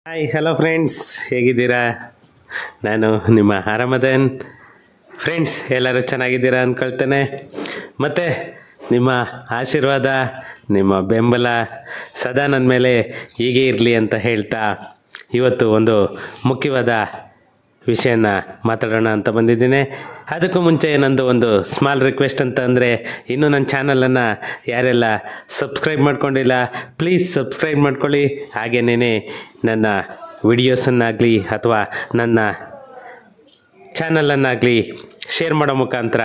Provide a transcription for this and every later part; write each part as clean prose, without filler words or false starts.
Hi hello friends, ಹೇಗಿದ್ದೀರಾ? ನಾನು ನಿಮ್ಮ ಆರಾಮದನ್. ಫ್ರೆಂಡ್ಸ್, ಎಲ್ಲರೂ ಚೆನ್ನಾಗಿದ್ದೀರಾ ಅಂದ್ಕೊಳ್ತೇನೆ. ಮತ್ತು ನಿಮ್ಮ ಆಶೀರ್ವಾದ, ನಿಮ್ಮ ಬೆಂಬಲ ಸದಾ ನನ್ನ ಮೇಲೆ ಹೀಗೆ ಇರಲಿ ಅಂತ ಹೇಳ್ತಾ ಇವತ್ತು ಒಂದು ಮುಖ್ಯವಾದ ವಿಷಯನ ಮಾತಾಡೋಣ ಅಂತ ಬಂದಿದ್ದೀನಿ. ಅದಕ್ಕೂ ಮುಂಚೆ ನಂದು ಒಂದು ಸ್ಮಾಲ್ ರಿಕ್ವೆಸ್ಟ್ ಅಂತ ಅಂದರೆ, ಇನ್ನೂ ನನ್ನ ಚಾನಲನ್ನು ಯಾರೆಲ್ಲ ಸಬ್ಸ್ಕ್ರೈಬ್ ಮಾಡ್ಕೊಂಡಿಲ್ಲ ಪ್ಲೀಸ್ ಸಬ್ಸ್ಕ್ರೈಬ್ ಮಾಡ್ಕೊಳ್ಳಿ. ಹಾಗೆಯೇ ನನ್ನ ವಿಡಿಯೋಸನ್ನಾಗಲಿ ಅಥವಾ ನನ್ನ ಚಾನಲನ್ನಾಗಲಿ ಶೇರ್ ಮಾಡೋ ಮುಖಾಂತರ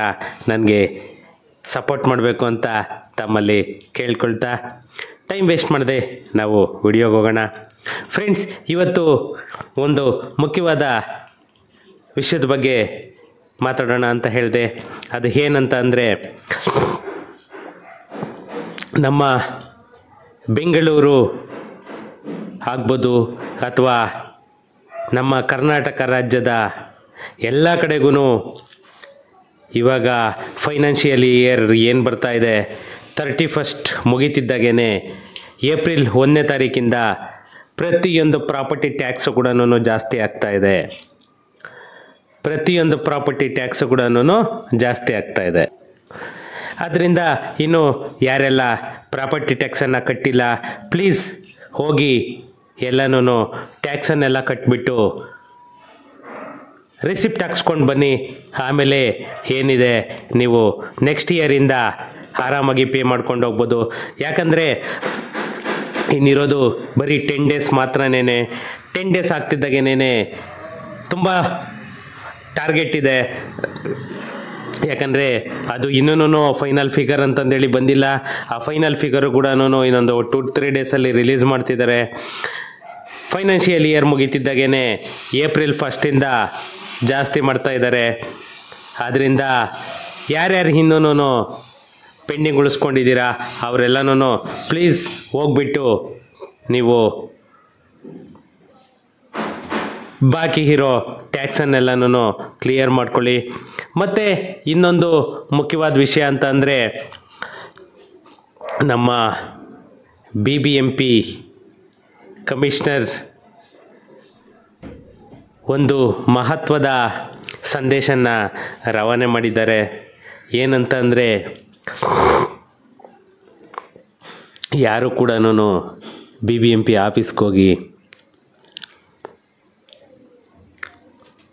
ನನಗೆ ಸಪೋರ್ಟ್ ಮಾಡಬೇಕು ಅಂತ ತಮ್ಮಲ್ಲಿ ಕೇಳ್ಕೊಳ್ತಾ ಟೈಮ್ ವೇಸ್ಟ್ ಮಾಡದೆ ನಾವು ವಿಡಿಯೋಗೆ ಹೋಗೋಣ. ಫ್ರೆಂಡ್ಸ್, ಇವತ್ತು ಒಂದು ಮುಖ್ಯವಾದ ವಿಷಯದ ಬಗ್ಗೆ ಮಾತಾಡೋಣ ಅಂತ ಹೇಳಿದೆ. ಅದು ಏನಂತ ಅಂದರೆ, ನಮ್ಮ ಬೆಂಗಳೂರು ಆಗ್ಬೋದು ಅಥವಾ ನಮ್ಮ ಕರ್ನಾಟಕ ರಾಜ್ಯದ ಎಲ್ಲ ಕಡೆಗೂ ಇವಾಗ ಫೈನಾನ್ಷಿಯಲ್ ಇಯರ್ ಏನು ಬರ್ತಾ ಇದೆ, 31st ಮುಗೀತಿದ್ದಾಗೇ ಏಪ್ರಿಲ್ 1ನೇ ತಾರೀಕಿಂದ ಪ್ರತಿಯೊಂದು ಪ್ರಾಪರ್ಟಿ ಟ್ಯಾಕ್ಸು ಕೂಡ ಜಾಸ್ತಿ ಆಗ್ತಾಯಿದೆ. ಪ್ರತಿಯೊಂದು ಪ್ರಾಪರ್ಟಿ ಟ್ಯಾಕ್ಸು ಕೂಡ ಜಾಸ್ತಿ ಆಗ್ತಾಯಿದೆ. ಆದ್ದರಿಂದ ಇನ್ನು ಯಾರೆಲ್ಲ ಪ್ರಾಪರ್ಟಿ ಟ್ಯಾಕ್ಸನ್ನು ಕಟ್ಟಿಲ್ಲ, ಪ್ಲೀಸ್ ಹೋಗಿ ಎಲ್ಲನೂ ಟ್ಯಾಕ್ಸನ್ನೆಲ್ಲ ಕಟ್ಟಿಬಿಟ್ಟು ರಿಸಿಪ್ಟ್ ಹಾಕ್ಸ್ಕೊಂಡು ಬನ್ನಿ. ಆಮೇಲೆ ಏನಿದೆ ನೀವು ನೆಕ್ಸ್ಟ್ ಇಯರಿಂದ ಆರಾಮಾಗಿ ಪೇ ಮಾಡ್ಕೊಂಡು ಹೋಗ್ಬೋದು. ಯಾಕಂದರೆ ಇನ್ನಿರೋದು ಬರೀ 10 ಡೇಸ್ ಮಾತ್ರನೇ. 10 ಡೇಸ್ ಆಗ್ತಿದ್ದಾಗೇನೆ ತುಂಬ ಟಾರ್ಗೆಟ್ ಇದೆ. ಯಾಕಂದರೆ ಅದು ಇನ್ನೂ ಫೈನಲ್ ಫಿಗರ್ ಅಂತಂದೇಳಿ ಬಂದಿಲ್ಲ. ಆ ಫೈನಲ್ ಫಿಗರು ಕೂಡ ಇನ್ನೊಂದು 2-3 ಡೇಸಲ್ಲಿ ರಿಲೀಸ್ ಮಾಡ್ತಿದ್ದಾರೆ. ಫೈನಾನ್ಷಿಯಲ್ ಇಯರ್ ಮುಗೀತಿದ್ದಾಗೇ ಏಪ್ರಿಲ್ 1st ಜಾಸ್ತಿ ಮಾಡ್ತಾಯಿದ್ದಾರೆ. ಆದ್ದರಿಂದ ಯಾರ್ಯಾರು ಇನ್ನೂ ಪೆಂಡಿಂಗ್ ಉಳಿಸ್ಕೊಂಡಿದ್ದೀರಾ ಅವರೆಲ್ಲನೂ ಪ್ಲೀಸ್ ಹೋಗ್ಬಿಟ್ಟು ನೀವು ಬಾಕಿ ಇರೋ ಟ್ಯಾಕ್ಸನ್ನೆಲ್ಲನೂ ಕ್ಲಿಯರ್ ಮಾಡ್ಕೊಳ್ಳಿ. ಮತ್ತು ಇನ್ನೊಂದು ಮುಖ್ಯವಾದ ವಿಷಯ ಅಂತ ಅಂದರೆ, ನಮ್ಮ BBMP ಕಮಿಷನರ್ ಒಂದು ಮಹತ್ವದ ಸಂದೇಶನ ರವಾನೆ ಮಾಡಿದ್ದಾರೆ. ಏನಂತ ಅಂದರೆ, ಯಾರು ಕೂಡ BBMP ಆಫೀಸ್ಗೆ ಹೋಗಿ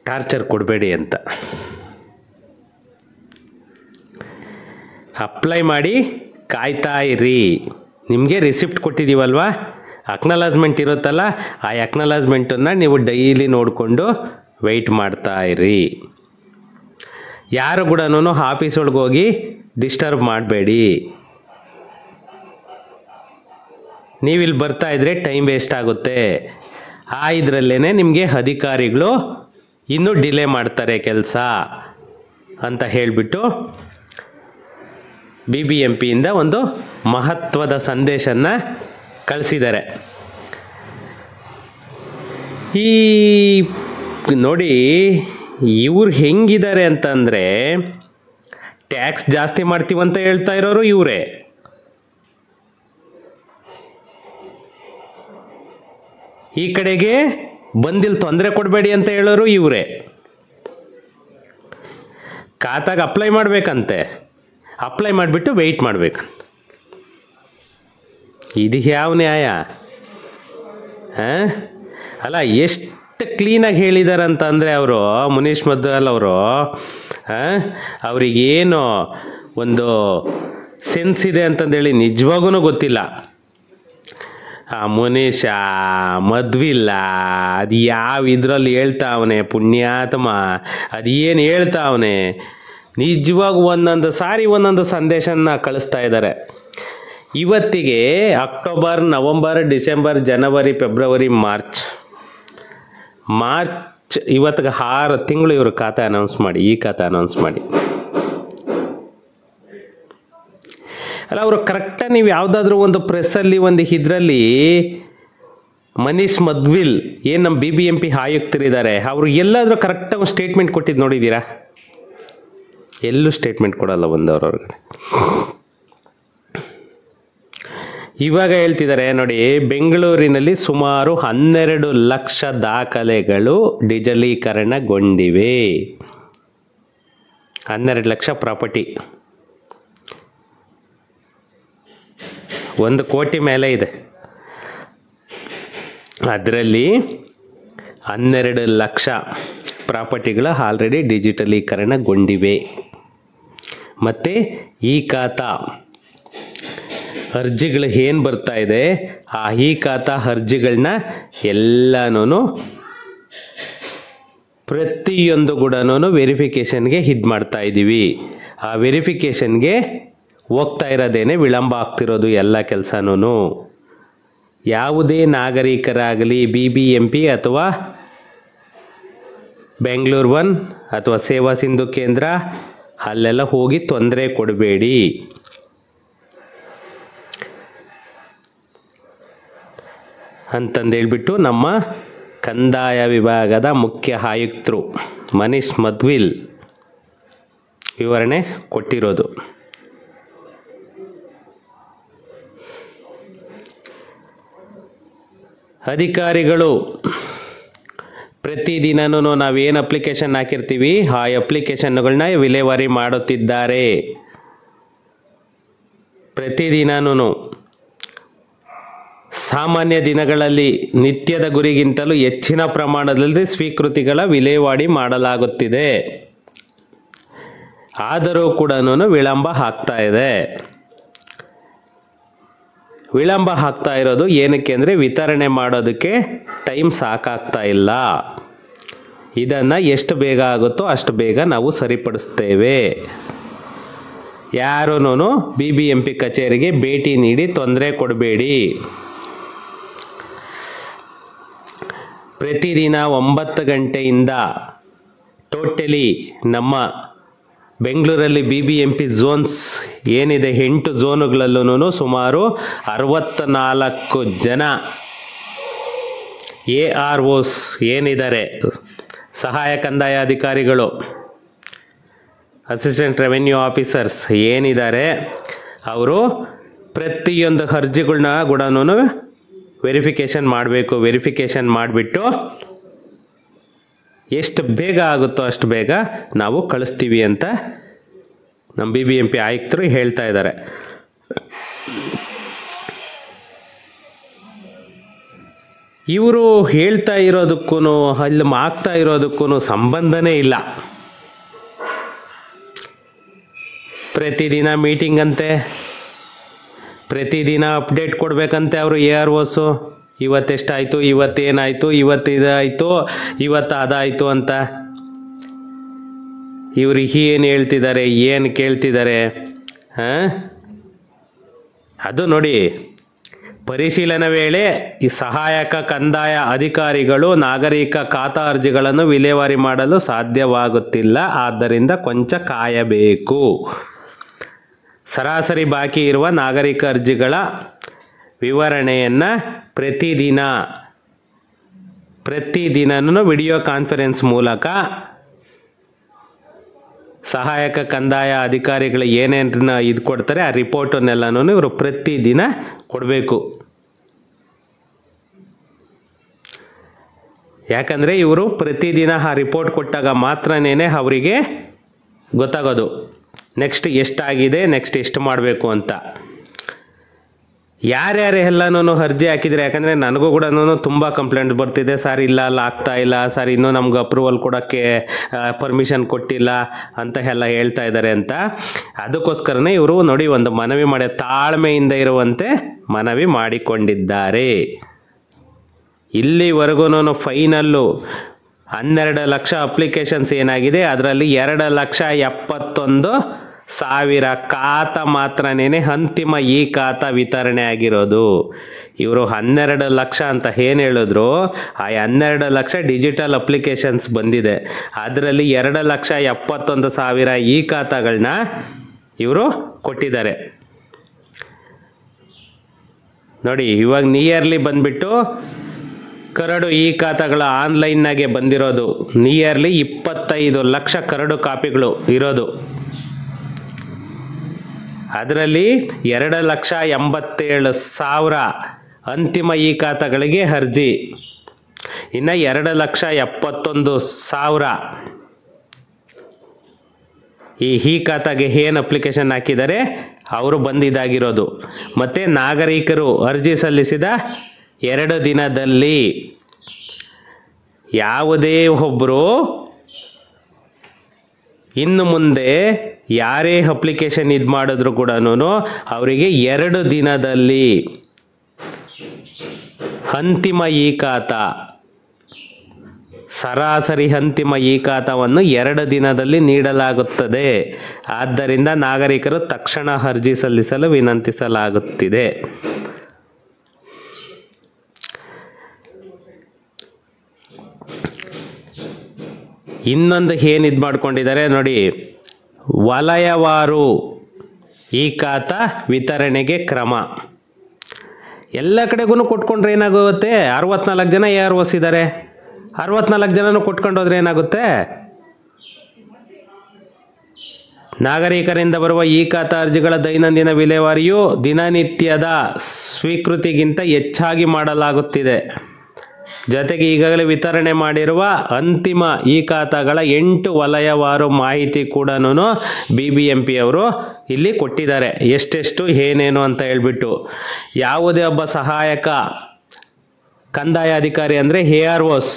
ಟಾರ್ಚರ್ ಕೊಡಬೇಡಿ ಅಂತ. ಅಪ್ಲೈ ಮಾಡಿ ಕಾಯ್ತಾ ಇರಿ. ನಿಮಗೆ ರಿಸಿಪ್ಟ್ ಕೊಟ್ಟಿದ್ದೀವಲ್ವ, ಅಕ್ನಾಲಜ್ಮೆಂಟ್ ಇರುತ್ತಲ್ಲ, ಆ ಅಕ್ನಾಲಜ್ಮೆಂಟನ್ನು ನೀವು ಡೈಲಿ ನೋಡಿಕೊಂಡು ವೆಯ್ಟ್ ಮಾಡ್ತಾ ಇರಿ. ಯಾರು ಕೂಡ ಆಫೀಸ್ ಒಳಗೆ ಹೋಗಿ ಡಿಸ್ಟರ್ಬ್ ಮಾಡಬೇಡಿ. ನೀವಿಲ್ಲಿ ಬರ್ತಾಯಿದ್ರೆ ಟೈಮ್ ವೇಸ್ಟ್ ಆಗುತ್ತೆ. ಆ ಇದರಲ್ಲೇ ನಿಮಗೆ ಅಧಿಕಾರಿಗಳು ಇನ್ನೂ ಡಿಲೇ ಮಾಡ್ತಾರೆ ಕೆಲಸ ಅಂತ ಹೇಳಿಬಿಟ್ಟು BBMPಯಿಂದ ಒಂದು ಮಹತ್ವದ ಸಂದೇಶನ ಕಳಿಸಿದ್ದಾರೆ. ಈ ನೋಡಿ, ಇವ್ರು ಹೆಂಗಿದ್ದಾರೆ ಅಂತಂದರೆ, ಟ್ಯಾಕ್ಸ್ ಜಾಸ್ತಿ ಮಾಡ್ತೀವಂತ ಹೇಳ್ತಾ ಇರೋರು ಇವರೇ. ಈ ಕಡೆಗೆ ಬಂದಿಲ್ಲಿ ತೊಂದರೆ ಕೊಡಬೇಡಿ ಅಂತ ಹೇಳೋರು ಇವರೇ. ಖಾತಾಗ ಅಪ್ಲೈ ಮಾಡಬೇಕಂತೆ, ಅಪ್ಲೈ ಮಾಡಿಬಿಟ್ಟು ವೆಯ್ಟ್ ಮಾಡಬೇಕಂತ. ಇದು ಯಾವ ನ್ಯಾಯ? ಅಲ್ಲ, ಎಷ್ಟು ಕ್ಲೀನಾಗಿ ಹೇಳಿದಾರಂತ ಅಂದರೆ ಅವರು, ಮುನೀಶ್ ಮದ್ದಲ್ ಅವರು, ಅವರಿಗೇನು ಒಂದು ಸೆನ್ಸ್ ಇದೆ ಅಂತಂದೇಳಿ ನಿಜವಾಗೂ ಗೊತ್ತಿಲ್ಲ. ಆ ಮುನೀಶ ಮದ್ವಿಲ್ಲ, ಅದು ಯಾವ ಇದರಲ್ಲಿ ಹೇಳ್ತಾವನೆ ಪುಣ್ಯಾತ್ಮ, ಅದೇನು ಹೇಳ್ತಾವನೆ, ನಿಜವಾಗ ಒಂದೊಂದು ಸಾರಿ ಒಂದೊಂದು ಸಂದೇಶನ ಕಳಿಸ್ತಾ ಇದ್ದಾರೆ. ಇವತ್ತಿಗೆ ಅಕ್ಟೋಬರ್, ನವಂಬರ್, ಡಿಸೆಂಬರ್, ಜನವರಿ, ಫೆಬ್ರವರಿ, ಮಾರ್ಚ್ ಇವತ್ತಿಗೆ 6 ತಿಂಗಳು ಇವರು ಖಾತೆ ಅನೌನ್ಸ್ ಮಾಡಿ, ಈ ಖಾತೆ ಅನೌನ್ಸ್ ಮಾಡಿ. ಅಲ್ಲ, ಅವರು ಕರೆಕ್ಟಾಗಿ ನೀವು ಯಾವುದಾದ್ರೂ ಒಂದು ಪ್ರೆಸ್ಸಲ್ಲಿ ಒಂದು ಇದರಲ್ಲಿ ಮನೀಶ್ ಮದ್ವಿಲ್ ಏನು ನಮ್ಮ BBMP ಆಯುಕ್ತರಿದ್ದಾರೆ, ಅವರು ಎಲ್ಲಾದರೂ ಕರೆಕ್ಟಾಗಿ ಒಂದು ಸ್ಟೇಟ್ಮೆಂಟ್ ಕೊಟ್ಟಿದ್ದು ನೋಡಿದ್ದೀರಾ? ಎಲ್ಲೂ ಸ್ಟೇಟ್ಮೆಂಟ್ ಕೊಡಲ್ಲ ಒಂದವ್ರವ್ರಿಗೆ. ಇವಾಗ ಹೇಳ್ತಿದ್ದಾರೆ ನೋಡಿ, ಬೆಂಗಳೂರಿನಲ್ಲಿ ಸುಮಾರು 12 ಲಕ್ಷ ದಾಖಲೆಗಳು ಡಿಜಿಟಲೀಕರಣಗೊಂಡಿವೆ. 12 ಲಕ್ಷ ಪ್ರಾಪರ್ಟಿ, 1 ಕೋಟಿ ಮೇಲೆ ಇದೆ. ಅದರಲ್ಲಿ 12 ಲಕ್ಷ ಪ್ರಾಪರ್ಟಿಗಳು ಆಲ್ರೆಡಿ ಡಿಜಿಟಲೀಕರಣಗೊಂಡಿವೆ. ಮತ್ತು ಈ ಖಾತಾ ಅರ್ಜಿಗಳು ಏನು ಬರ್ತಾ ಇದೆ, ಆ ಈ ಖಾತಾ ಅರ್ಜಿಗಳನ್ನ ಎಲ್ಲನೂ ಪ್ರತಿಯೊಂದು ಕೂಡ ವೆರಿಫಿಕೇಷನ್ಗೆ ಇದು ಮಾಡ್ತಾ ಇದ್ದೀವಿ. ಆ ವೆರಿಫಿಕೇಷನ್ಗೆ ಹೋಗ್ತಾ ಇರೋದೇನೆ ವಿಳಂಬ ಆಗ್ತಿರೋದು ಎಲ್ಲ ಕೆಲಸನೂ. ಯಾವುದೇ ನಾಗರಿಕರಾಗಲಿ BBMP ಅಥವಾ ಬೆಂಗಳೂರು 1 ಅಥವಾ ಸೇವಾ ಸಿಂಧು ಕೇಂದ್ರ ಅಲ್ಲೆಲ್ಲ ಹೋಗಿ ತೊಂದರೆ ಕೊಡಬೇಡಿ. ಅಂತಂದೇಳ್ಬಿಟ್ಟು ನಮ್ಮ ಕಂದಾಯ ವಿಭಾಗದ ಮುಖ್ಯ ಆಯುಕ್ತರು ಮನೀಶ್ ಮಧ್ವಿಲ್ ವಿವರಣೆ ಕೊಟ್ಟಿರೋದು. ಅಧಿಕಾರಿಗಳು ಪ್ರತಿದಿನನೂ ನಾವೇನು ಅಪ್ಲಿಕೇಶನ್ ಹಾಕಿರ್ತೀವಿ ಆ ಅಪ್ಲಿಕೇಶನ್ಗಳನ್ನ ವಿಲೇವಾರಿ ಮಾಡುತ್ತಿದ್ದಾರೆ. ಪ್ರತಿದಿನನೂ ಸಾಮಾನ್ಯ ದಿನಗಳಲ್ಲಿ ನಿತ್ಯದ ಗುರಿಗಿಂತಲೂ ಹೆಚ್ಚಿನ ಪ್ರಮಾಣದಲ್ಲಿ ಸ್ವೀಕೃತಿಗಳ ವಿಲೇವಾರಿ ಮಾಡಲಾಗುತ್ತಿದೆ. ಆದರೂ ಕೂಡ ವಿಳಂಬ ಆಗ್ತಾ ಇದೆ. ವಿಳಂಬ ಆಗ್ತಾ ಇರೋದು ಏನಕ್ಕೆ ಅಂದರೆ ವಿತರಣೆ ಮಾಡೋದಕ್ಕೆ ಟೈಮ್ ಸಾಕಾಗ್ತಾ ಇಲ್ಲ. ಇದನ್ನು ಎಷ್ಟು ಬೇಗ ಆಗುತ್ತೋ ಅಷ್ಟು ಬೇಗ ನಾವು ಸರಿಪಡಿಸ್ತೇವೆ. ಯಾರೂ BBMP ಕಚೇರಿಗೆ ಭೇಟಿ ನೀಡಿ ತೊಂದರೆ ಕೊಡಬೇಡಿ. ಪ್ರತಿದಿನ 9 ಗಂಟೆಯಿಂದ ಟೋಟಲಿ ನಮ್ಮ ಬೆಂಗಳೂರಲ್ಲಿ BBMP ಝೋನ್ಸ್ ಏನಿದೆ 8 ಝೋನುಗಳಲ್ಲೂ ಸುಮಾರು 64 ಜನ AROs ಏನಿದ್ದಾರೆ, ಸಹಾಯ ಕಂದಾಯ ಅಧಿಕಾರಿಗಳು, ಅಸಿಸ್ಟೆಂಟ್ ರೆವೆನ್ಯೂ ಆಫೀಸರ್ಸ್ ಏನಿದ್ದಾರೆ, ಅವರು ಪ್ರತಿಯೊಂದು ಅರ್ಜಿಗಳನ್ನ ಕೂಡ ವೆರಿಫಿಕೇಷನ್ ಮಾಡಬೇಕು. ವೆರಿಫಿಕೇಷನ್ ಮಾಡಿಬಿಟ್ಟು ಎಷ್ಟು ಬೇಗ ಆಗುತ್ತೋ ಅಷ್ಟು ಬೇಗ ನಾವು ಕಳಿಸ್ತೀವಿ ಅಂತ ನಮ್ಮ BBMP ಆಯುಕ್ತರು ಹೇಳ್ತಾ ಇದ್ದಾರೆ. ಇವರು ಹೇಳ್ತಾ ಇರೋದಕ್ಕೂ ಅಲ್ಲಿ ಆಗ್ತಾ ಇರೋದಕ್ಕೂ ಸಂಬಂಧನೇ ಇಲ್ಲ. ಪ್ರತಿದಿನ ಮೀಟಿಂಗ್ ಅಂತೆ, ಪ್ರತಿದಿನ ಅಪ್ಡೇಟ್ ಕೊಡಬೇಕಂತೆ ಅವರು AROs. ಇವತ್ತೆಷ್ಟಾಯಿತು, ಇವತ್ತೇನಾಯಿತು, ಇವತ್ತು ಇದಾಯಿತು, ಇವತ್ತು ಅದಾಯಿತು ಅಂತ. ಇವರು ಏನು ಹೇಳ್ತಿದ್ದಾರೆ, ಏನು ಕೇಳ್ತಿದ್ದಾರೆ? ಅದು ನೋಡಿ, ಪರಿಶೀಲನೆ ವೇಳೆ ಈ ಸಹಾಯಕ ಕಂದಾಯ ಅಧಿಕಾರಿಗಳು ನಾಗರಿಕ ಖಾತಾ ಅರ್ಜಿಗಳನ್ನು ವಿಲೇವಾರಿ ಮಾಡಲು ಸಾಧ್ಯವಾಗುತ್ತಿಲ್ಲ. ಆದ್ದರಿಂದ ಕೊಂಚ ಕಾಯಬೇಕು. ಸರಾಸರಿ ಬಾಕಿ ಇರುವ ನಾಗರಿಕ ಅರ್ಜಿಗಳ ವಿವರಣೆಯನ್ನು ಪ್ರತಿದಿನನೂ ವಿಡಿಯೋ ಕಾನ್ಫರೆನ್ಸ್ ಮೂಲಕ ಸಹಾಯಕ ಕಂದಾಯ ಅಧಿಕಾರಿಗಳು ಏನೇನು ಇದು ಕೊಡ್ತಾರೆ ಆ ರಿಪೋರ್ಟನ್ನೆಲ್ಲನೂ ಇವರು ಪ್ರತಿದಿನ ಕೊಡಬೇಕು. ಯಾಕಂದರೆ ಇವರು ಪ್ರತಿದಿನ ಆ ರಿಪೋರ್ಟ್ ಕೊಟ್ಟಾಗ ಮಾತ್ರನೇ ಅವರಿಗೆ ಗೊತ್ತಾಗೋದು ನೆಕ್ಸ್ಟ್ ಎಷ್ಟಾಗಿದೆ, ನೆಕ್ಸ್ಟ್ ಎಷ್ಟು ಮಾಡಬೇಕು ಅಂತ. ಯಾರ್ಯಾರು ಎಲ್ಲನೂ ಅರ್ಜಿ ಹಾಕಿದರೆ, ಯಾಕಂದರೆ ನನಗೂ ಕೂಡ ತುಂಬ ಕಂಪ್ಲೇಂಟ್ ಬರ್ತಿದೆ, ಸರ್ ಇಲ್ಲ ಅಲ್ಲ ಆಗ್ತಾ ಇಲ್ಲ, ಸರ್ ಇನ್ನೂ ನಮ್ಗೆ ಅಪ್ರೂವಲ್ ಕೊಡೋಕ್ಕೆ ಪರ್ಮಿಷನ್ ಕೊಟ್ಟಿಲ್ಲ ಅಂತ ಎಲ್ಲ ಹೇಳ್ತಾ ಇದ್ದಾರೆ ಅಂತ. ಅದಕ್ಕೋಸ್ಕರನೇ ಇವರು ನೋಡಿ ಒಂದು ಮನವಿ ಮಾಡಿ ತಾಳ್ಮೆಯಿಂದ ಇರುವಂತೆ ಮನವಿ ಮಾಡಿಕೊಂಡಿದ್ದಾರೆ. ಇಲ್ಲಿವರೆಗೂ ಫೈನಲ್ಲು 12 ಲಕ್ಷ ಅಪ್ಲಿಕೇಶನ್ಸ್ ಏನಾಗಿದೆ, ಅದರಲ್ಲಿ 2,71,000 ಖಾತಾ ಮಾತ್ರನೇ ಅಂತಿಮ ಈ ಖಾತಾ ವಿತರಣೆ ಆಗಿರೋದು. ಇವರು 12 ಲಕ್ಷ ಅಂತ ಏನು ಹೇಳಿದ್ರು, ಆ 12 ಲಕ್ಷ ಡಿಜಿಟಲ್ ಅಪ್ಲಿಕೇಶನ್ಸ್ ಬಂದಿದೆ. ಅದರಲ್ಲಿ 2,71,000 ಈ ಖಾತಾಗಳನ್ನ ಇವರು ಕೊಟ್ಟಿದ್ದಾರೆ. ನೋಡಿ, ಇವಾಗ ನಿಯರ್ಲಿ ಬಂದ್ಬಿಟ್ಟು ಕರಡು ಈ ಖಾತಾಗಳ ಆನ್ಲೈನ್ನಾಗೆ ಬಂದಿರೋದು ನಿಯರ್ಲಿ 25 ಲಕ್ಷ ಕರಡು ಕಾಪಿಗಳು ಇರೋದು. ಅದರಲ್ಲಿ 2,87,000 ಅಂತಿಮ ಇ ಖಾತಾಗಳಿಗೆ ಅರ್ಜಿ. ಇನ್ನು 2,71,000 ಈ ಖಾತಾಗೆ ಏನು ಅಪ್ಲಿಕೇಶನ್ ಹಾಕಿದ್ದಾರೆ ಅವರು ಬಂದಿದ್ದಾಗಿರೋದು. ಮತ್ತು ನಾಗರಿಕರು ಅರ್ಜಿ ಸಲ್ಲಿಸಿದ 2 ದಿನದಲ್ಲಿ ಯಾವುದೇ ಒಬ್ಬರು ಇನ್ನು ಮುಂದೆ ಯಾರೇ ಅಪ್ಲಿಕೇಶನ್ ಇದು ಮಾಡಿದ್ರು ಕೂಡ ಅವರಿಗೆ 2 ದಿನದಲ್ಲಿ ಅಂತಿಮ ಇ ಖಾತಾ, ಸರಾಸರಿ ಅಂತಿಮ ಇ ಖಾತಾವನ್ನು 2 ದಿನದಲ್ಲಿ ನೀಡಲಾಗುತ್ತದೆ. ಆದ್ದರಿಂದ ನಾಗರಿಕರು ತಕ್ಷಣ ಅರ್ಜಿ ಸಲ್ಲಿಸಲು ವಿನಂತಿಸಲಾಗುತ್ತಿದೆ. ಇನ್ನೊಂದು ಏನು ಇದು ಮಾಡ್ಕೊಂಡಿದ್ದಾರೆ ನೋಡಿ, ವಲಯವಾರು ಇ ಖಾತಾ ವಿತರಣೆಗೆ ಕ್ರಮ. ಎಲ್ಲ ಕಡೆಗೂ ಕೊಟ್ಕೊಂಡ್ರೆ ಏನಾಗುತ್ತೆ, 64 ಜನ AROs ಇದ್ದಾರೆ, 64 ಜನನೂ ಕೊಟ್ಕೊಂಡೋದ್ರೆ ಏನಾಗುತ್ತೆ, ನಾಗರಿಕರಿಂದ ಬರುವ ಇ ಖಾತಾ ಅರ್ಜಿಗಳ ದೈನಂದಿನ ವಿಲೇವಾರಿಯು ದಿನನಿತ್ಯದ ಸ್ವೀಕೃತಿಗಿಂತ ಹೆಚ್ಚಾಗಿ ಮಾಡಲಾಗುತ್ತಿದೆ. ಜೊತೆಗೆ ಈಗಾಗಲೇ ವಿತರಣೆ ಮಾಡಿರುವ ಅಂತಿಮ ಇ ಖಾತಾಗಳ 8 ವಲಯವಾರು ಮಾಹಿತಿ ಕೂಡ BBMP ಅವರು ಇಲ್ಲಿ ಕೊಟ್ಟಿದ್ದಾರೆ, ಎಷ್ಟೆಷ್ಟು ಏನೇನು ಅಂತ ಹೇಳ್ಬಿಟ್ಟು. ಯಾವುದೇ ಒಬ್ಬ ಸಹಾಯಕ ಕಂದಾಯ ಅಧಿಕಾರಿ ಅಂದರೆ AROs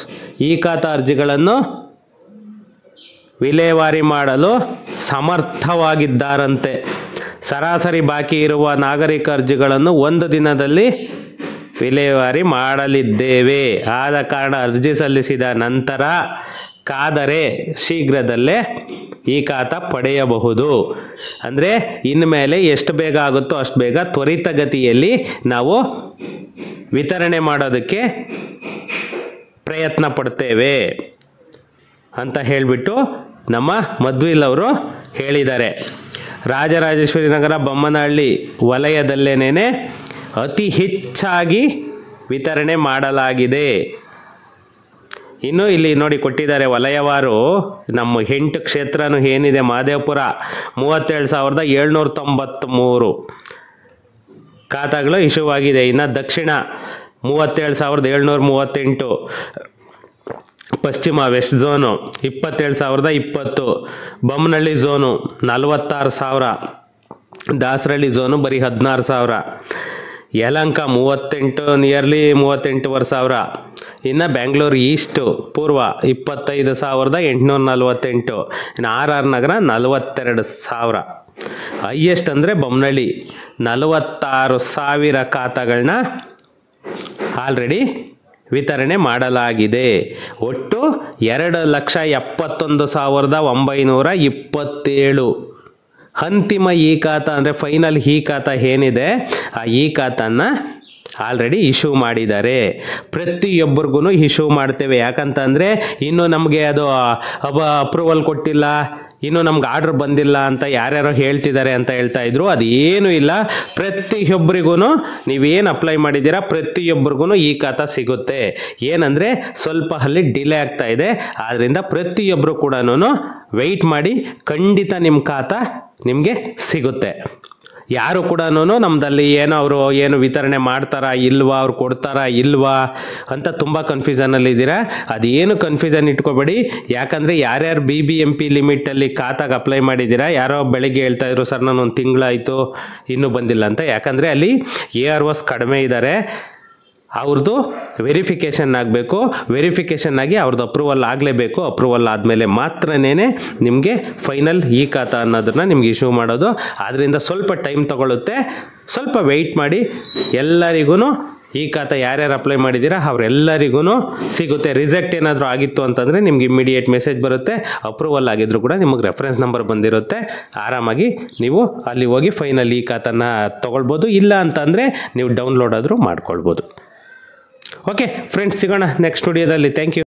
ಇ ಖಾತಾ ಅರ್ಜಿಗಳನ್ನು ವಿಲೇವಾರಿ ಮಾಡಲು ಸಮರ್ಥವಾಗಿದ್ದಾರಂತೆ. ಸರಾಸರಿ ಬಾಕಿ ಇರುವ ನಾಗರಿಕ ಅರ್ಜಿಗಳನ್ನು 1 ದಿನದಲ್ಲಿ ವಿಲೇವಾರಿ ಮಾಡಲಿದ್ದೇವೆ. ಆದ ಕಾರಣ ಅರ್ಜಿ ಸಲ್ಲಿಸಿದ ನಂತರ ಕಾದರೆ ಶೀಘ್ರದಲ್ಲೇ ಈ ಖಾತಾ ಪಡೆಯಬಹುದು. ಅಂದರೆ ಇನ್ಮೇಲೆ ಎಷ್ಟು ಬೇಗ ಆಗುತ್ತೋ ಅಷ್ಟು ಬೇಗ ತ್ವರಿತಗತಿಯಲ್ಲಿ ನಾವು ವಿತರಣೆ ಮಾಡೋದಕ್ಕೆ ಪ್ರಯತ್ನ ಪಡ್ತೇವೆ ಅಂತ ಹೇಳಿಬಿಟ್ಟು ನಮ್ಮ ಮಧ್ವಿಲ್ ಅವರು ಹೇಳಿದ್ದಾರೆ. ರಾಜರಾಜೇಶ್ವರಿ ನಗರ ಬೊಮ್ಮನಹಳ್ಳಿ ವಲಯದಲ್ಲೇನೇ ಅತಿ ಹೆಚ್ಚಾಗಿ ವಿತರಣೆ ಮಾಡಲಾಗಿದೆ. ಇನ್ನು ಇಲ್ಲಿ ನೋಡಿ ಕೊಟ್ಟಿದ್ದಾರೆ ವಲಯವಾರು. ನಮ್ಮ 8 ಕ್ಷೇತ್ರನೂ ಏನಿದೆ, ಮಹದೇವಪುರ 37,793 ಖಾತಾಗಳು ಇಶ್ಯೂ ಆಗಿದೆ. ಇನ್ನು ದಕ್ಷಿಣ 37,738, ಪಶ್ಚಿಮ west zone 27,020, Bommanahalli zone 46,000, Dasarahalli zone ಬರೀ 16,000, ಯಲಹಂಕ 38, ನಿಯರ್ಲಿ 38,500. ಇನ್ನು ಬೆಂಗಳೂರು ಈಸ್ಟು ಪೂರ್ವ 25,848. ಇನ್ನು RR ನಗರ 42,000. ಹೈಯೆಸ್ಟ್ ಅಂದರೆ ಬೊಮ್ಮನಹಳ್ಳಿ 46,000 ಖಾತಾಗಳನ್ನ ಆಲ್ರೆಡಿ ವಿತರಣೆ ಮಾಡಲಾಗಿದೆ. ಒಟ್ಟು 2,71,927 ಅಂತಿಮ ಇ ಖಾತಾ ಅಂದರೆ ಫೈನಲ್ ಇ ಖಾತಾ ಏನಿದೆ ಆ ಇ ಖಾತಾನ ಆಲ್ರೆಡಿ ಇಶ್ಯೂ ಮಾಡಿದ್ದಾರೆ. ಪ್ರತಿಯೊಬ್ಬರಿಗೂ ಇಶ್ಯೂ ಮಾಡ್ತೇವೆ. ಯಾಕಂತಂದರೆ ಇನ್ನೂ ನಮಗೆ ಅದು ಅಪ್ರೂವಲ್ ಕೊಟ್ಟಿಲ್ಲ, ಇನ್ನೂ ನಮ್ಗೆ ಆರ್ಡ್ರ್ ಬಂದಿಲ್ಲ ಅಂತ ಯಾರ್ಯಾರೋ ಹೇಳ್ತಿದ್ದಾರೆ ಅಂತ ಹೇಳ್ತಾ ಇದ್ರು. ಅದೇನೂ ಇಲ್ಲ, ಪ್ರತಿಯೊಬ್ಬರಿಗೂ ನೀವೇನು ಅಪ್ಲೈ ಮಾಡಿದ್ದೀರಾ ಪ್ರತಿಯೊಬ್ಬರಿಗೂ ಈ ಖಾತಾ ಸಿಗುತ್ತೆ. ಏನಂದರೆ ಸ್ವಲ್ಪ ಅಲ್ಲಿ ಡಿಲೇ ಆಗ್ತಾ ಇದೆ, ಆದ್ದರಿಂದ ಪ್ರತಿಯೊಬ್ಬರು ಕೂಡ ವೆಯ್ಟ್ ಮಾಡಿ, ಖಂಡಿತ ನಿಮ್ಮ ಖಾತಾ ನಿಮಗೆ ಸಿಗುತ್ತೆ. ಯಾರು ಕೂಡ ನಮ್ಮದಲ್ಲಿ ಏನೋ ಅವರು ಏನು ವಿತರಣೆ ಮಾಡ್ತಾರಾ ಇಲ್ವಾ, ಅವ್ರು ಕೊಡ್ತಾರಾ ಇಲ್ವಾ ಅಂತ ತುಂಬ ಕನ್ಫ್ಯೂಷನಲ್ಲಿದ್ದೀರಾ. ಅದೇನು ಕನ್ಫ್ಯೂಷನ್ ಇಟ್ಕೋಬೇಡಿ. ಯಾಕಂದರೆ ಯಾರ್ಯಾರು BBMP ಲಿಮಿಟಲ್ಲಿ ಖಾತಾಗೆ ಅಪ್ಲೈ ಮಾಡಿದ್ದೀರಾ, ಯಾರೋ ಬೆಳಗ್ಗೆ ಹೇಳ್ತಾ ಇದ್ರು ಸರ್ ನಾನು 1 ತಿಂಗಳಾಯಿತು ಇನ್ನೂ ಬಂದಿಲ್ಲ ಅಂತ. ಯಾಕಂದರೆ ಅಲ್ಲಿ AROs ಕಡಿಮೆ ಇದ್ದಾರೆ, ಅವ್ರದ್ದು ವೆರಿಫಿಕೇಷನ್ ಆಗಬೇಕು. ವೆರಿಫಿಕೇಷನ್ ಆಗಿ ಅವ್ರದ್ದು ಅಪ್ರೂವಲ್ ಆಗಲೇಬೇಕು. ಅಪ್ರೂವಲ್ ಆದಮೇಲೆ ಮಾತ್ರನೇ ನಿಮಗೆ ಫೈನಲ್ ಈ ಖಾತಾ ಅನ್ನೋದನ್ನು ನಿಮ್ಗೆ ಇಶ್ಯೂ ಮಾಡೋದು. ಆದ್ದರಿಂದ ಸ್ವಲ್ಪ ಟೈಮ್ ತಗೊಳ್ಳುತ್ತೆ, ಸ್ವಲ್ಪ ವೆಯ್ಟ್ ಮಾಡಿ. ಎಲ್ಲರಿಗೂ ಈ ಖಾತಾ ಯಾರ್ಯಾರು ಅಪ್ಲೈ ಮಾಡಿದ್ದೀರಾ ಅವರೆಲ್ಲರಿಗೂ ಸಿಗುತ್ತೆ. ರಿಜೆಕ್ಟ್ ಏನಾದರೂ ಆಗಿತ್ತು ಅಂತಂದರೆ ನಿಮ್ಗೆ ಇಮ್ಮಿಡಿಯೇಟ್ ಮೆಸೇಜ್ ಬರುತ್ತೆ. ಅಪ್ರೂವಲ್ ಆಗಿದ್ರು ಕೂಡ ನಿಮಗೆ ರೆಫರೆನ್ಸ್ ನಂಬರ್ ಬಂದಿರುತ್ತೆ. ಆರಾಮಾಗಿ ನೀವು ಅಲ್ಲಿ ಹೋಗಿ ಫೈನಲ್ ಈ ಖಾತಾನ ತೊಗೊಳ್ಬೋದು. ಇಲ್ಲ ಅಂತಂದರೆ ನೀವು ಡೌನ್ಲೋಡ್ ಆದರೂ ಮಾಡ್ಕೊಳ್ಬೋದು. ಓಕೆ ಫ್ರೆಂಡ್ಸ್, ಸಿಗೋಣ ನೆಕ್ಸ್ಟ್ ವಿಡಿಯೋದಲ್ಲಿ. Thank you.